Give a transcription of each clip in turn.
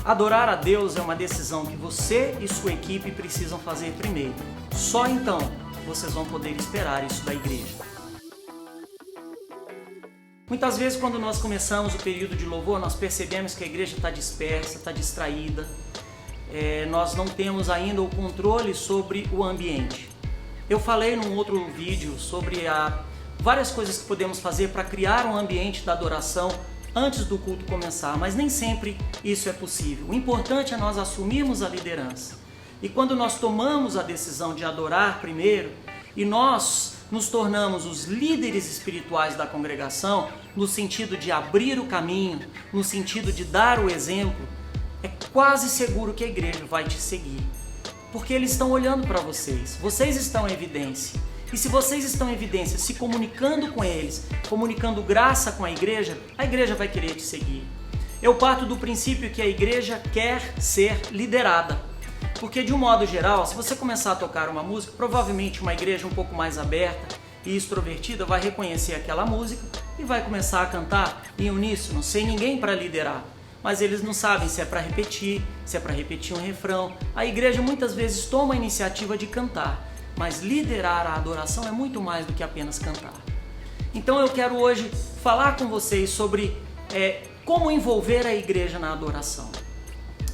Adorar a Deus é uma decisão que você e sua equipe precisam fazer primeiro. Só então vocês vão poder esperar isso da igreja. Muitas vezes quando nós começamos o período de louvor, nós percebemos que a igreja está dispersa, está distraída. Nós não temos ainda o controle sobre o ambiente. Eu falei num outro vídeo sobre várias coisas que podemos fazer para criar um ambiente da adoração antes do culto começar, mas nem sempre isso é possível. O importante é nós assumirmos a liderança. E quando nós tomamos a decisão de adorar primeiro, e nós nos tornamos os líderes espirituais da congregação, no sentido de abrir o caminho, no sentido de dar o exemplo, é quase seguro que a igreja vai te seguir. Porque eles estão olhando para vocês, vocês estão em evidência. E se vocês estão em evidência, se comunicando com eles, comunicando graça com a igreja vai querer te seguir. Eu parto do princípio que a igreja quer ser liderada. Porque de um modo geral, se você começar a tocar uma música, provavelmente uma igreja um pouco mais aberta e extrovertida vai reconhecer aquela música e vai começar a cantar em uníssono, sem ninguém para liderar. Mas eles não sabem se é para repetir, se é para repetir um refrão. A igreja muitas vezes toma a iniciativa de cantar, mas liderar a adoração é muito mais do que apenas cantar. Então eu quero hoje falar com vocês sobre como envolver a igreja na adoração.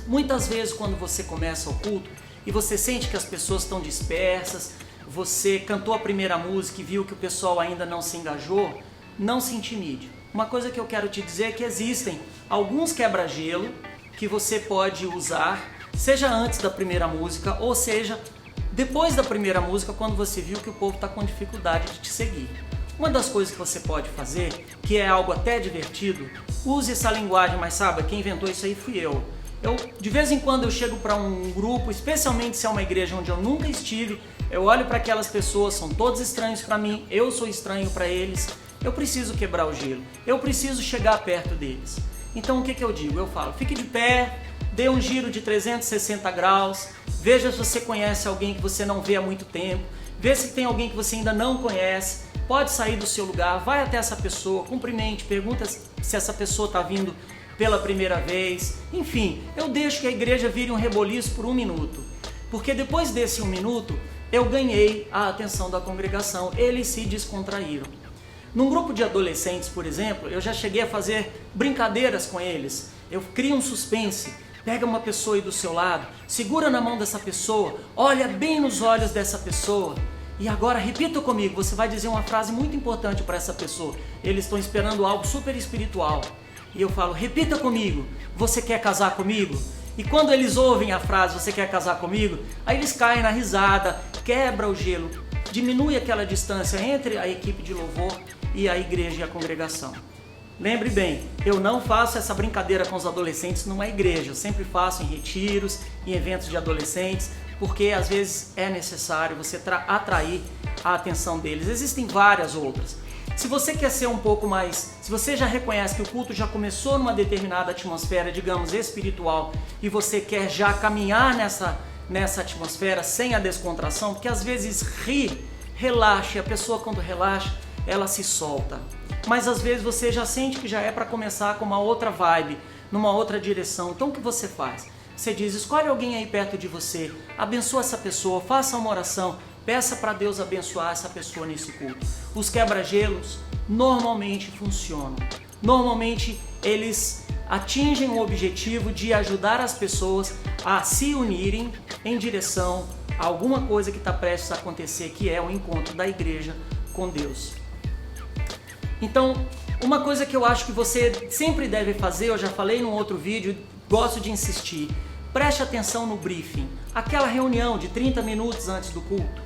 Muitas vezes quando você começa o culto e você sente que as pessoas estão dispersas, você cantou a primeira música e viu que o pessoal ainda não se engajou, não se intimide. Uma coisa que eu quero te dizer é que existem alguns quebra-gelo que você pode usar, seja antes da primeira música ou seja depois da primeira música, quando você viu que o povo está com dificuldade de te seguir. Uma das coisas que você pode fazer, que é algo até divertido, use essa linguagem, mas sabe, quem inventou isso aí fui eu. De vez em quando eu chego para um grupo, especialmente se é uma igreja onde eu nunca estive, eu olho para aquelas pessoas, são todos estranhos para mim, eu sou estranho para eles, eu preciso quebrar o gelo, eu preciso chegar perto deles. Então o que eu digo? Eu falo, fique de pé, dê um giro de 360 graus, veja se você conhece alguém que você não vê há muito tempo, vê se tem alguém que você ainda não conhece, pode sair do seu lugar, vai até essa pessoa, cumprimente, pergunta se essa pessoa está vindo pela primeira vez, enfim, eu deixo que a igreja vire um reboliço por 1 minuto, porque depois desse 1 minuto eu ganhei a atenção da congregação, eles se descontraíram. Num grupo de adolescentes, por exemplo, eu já cheguei a fazer brincadeiras com eles, eu crio um suspense, pega uma pessoa aí do seu lado, segura na mão dessa pessoa, olha bem nos olhos dessa pessoa e agora repita comigo, você vai dizer uma frase muito importante para essa pessoa, eles estão esperando algo super espiritual. E eu falo, repita comigo, você quer casar comigo? E quando eles ouvem a frase, você quer casar comigo? Aí eles caem na risada, quebra o gelo, diminui aquela distância entre a equipe de louvor e a igreja e a congregação. Lembre bem, eu não faço essa brincadeira com os adolescentes numa igreja, eu sempre faço em retiros, em eventos de adolescentes, porque às vezes é necessário você atrair a atenção deles. Existem várias outras. Se você quer ser um pouco mais, se você já reconhece que o culto já começou numa determinada atmosfera, digamos, espiritual, e você quer já caminhar nessa atmosfera sem a descontração, porque às vezes relaxa, e a pessoa quando relaxa, ela se solta. Mas às vezes você já sente que já é para começar com uma outra vibe, numa outra direção. Então o que você faz? Você diz, escolhe alguém aí perto de você, abençoa essa pessoa, faça uma oração, peça para Deus abençoar essa pessoa nesse culto. Os quebra-gelos normalmente funcionam. Normalmente eles atingem o objetivo de ajudar as pessoas a se unirem em direção a alguma coisa que está prestes a acontecer, que é o encontro da igreja com Deus. Então, uma coisa que eu acho que você sempre deve fazer, eu já falei num outro vídeo, gosto de insistir, preste atenção no briefing, aquela reunião de 30 minutos antes do culto,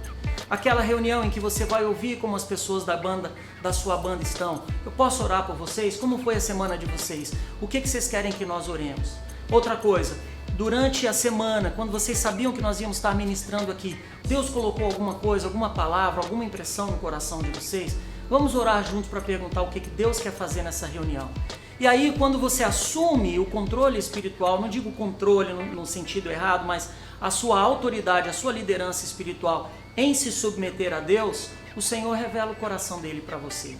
aquela reunião em que você vai ouvir como as pessoas da sua banda estão. Eu posso orar por vocês? Como foi a semana de vocês? O que vocês querem que nós oremos? Outra coisa, durante a semana, quando vocês sabiam que nós íamos estar ministrando aqui, Deus colocou alguma coisa, alguma palavra, alguma impressão no coração de vocês? Vamos orar juntos para perguntar o que Deus quer fazer nessa reunião. E aí, quando você assume o controle espiritual, não digo controle no sentido errado, mas a sua autoridade, a sua liderança espiritual em se submeter a Deus, o Senhor revela o coração dele para você.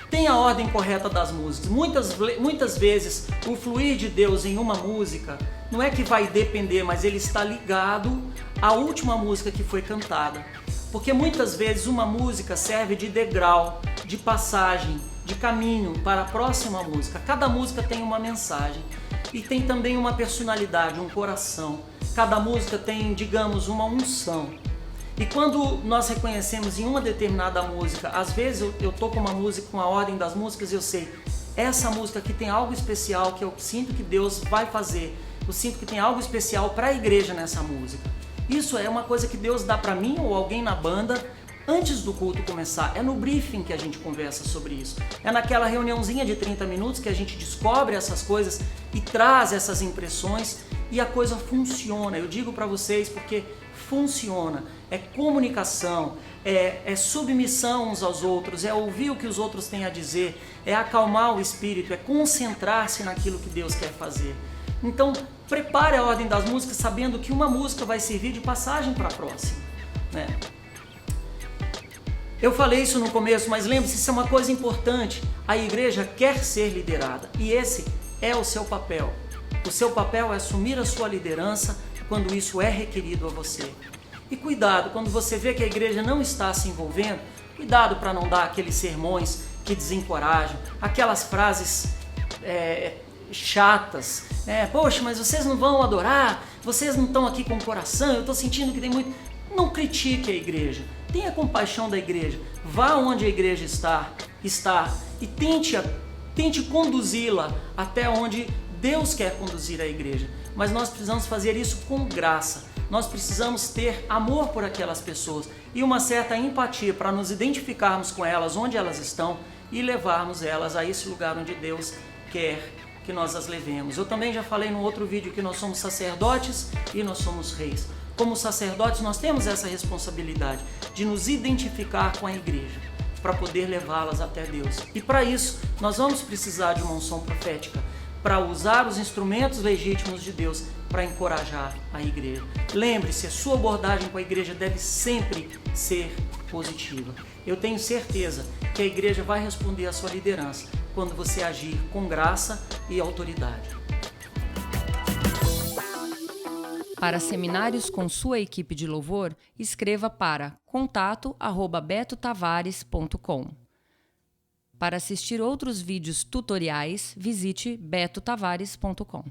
Tem a ordem correta das músicas. Muitas vezes o fluir de Deus em uma música não é que vai depender, mas ele está ligado à última música que foi cantada. Porque muitas vezes uma música serve de degrau, de passagem, de caminho para a próxima música. Cada música tem uma mensagem e tem também uma personalidade, um coração. Cada música tem, digamos, uma unção. E quando nós reconhecemos em uma determinada música, às vezes eu toco uma música com a ordem das músicas e eu sei, essa música aqui tem algo especial que eu sinto que Deus vai fazer. Eu sinto que tem algo especial para a igreja nessa música. Isso é uma coisa que Deus dá para mim ou alguém na banda antes do culto começar. É no briefing que a gente conversa sobre isso. É naquela reuniãozinha de 30 minutos que a gente descobre essas coisas e traz essas impressões e a coisa funciona. Eu digo para vocês porque funciona. É comunicação, é submissão uns aos outros, é ouvir o que os outros têm a dizer, é acalmar o espírito, é concentrar-se naquilo que Deus quer fazer. Então, prepare a ordem das músicas sabendo que uma música vai servir de passagem para a próxima, né? Eu falei isso no começo, mas lembre-se, isso é uma coisa importante. A igreja quer ser liderada e esse é o seu papel. O seu papel é assumir a sua liderança quando isso é requerido a você. E cuidado, quando você vê que a igreja não está se envolvendo, cuidado para não dar aqueles sermões que desencorajam, aquelas frases chatas, poxa, mas vocês não vão adorar, vocês não estão aqui com o coração, eu estou sentindo que tem muito... Não critique a igreja, tenha compaixão da igreja, vá onde a igreja está e tente conduzi-la até onde Deus quer conduzir a igreja. Mas nós precisamos fazer isso com graça. Nós precisamos ter amor por aquelas pessoas e uma certa empatia para nos identificarmos com elas onde elas estão e levarmos elas a esse lugar onde Deus quer que nós as levemos. Eu também já falei no outro vídeo que nós somos sacerdotes e nós somos reis. Como sacerdotes, nós temos essa responsabilidade de nos identificar com a igreja para poder levá-las até Deus. E para isso, nós vamos precisar de uma unção profética para usar os instrumentos legítimos de Deus para encorajar a igreja. Lembre-se, a sua abordagem com a igreja deve sempre ser positiva. Eu tenho certeza que a igreja vai responder à sua liderança quando você agir com graça e autoridade. Para seminários com sua equipe de louvor, escreva para contato@betotavares.com. Para assistir outros vídeos tutoriais, visite betotavares.com.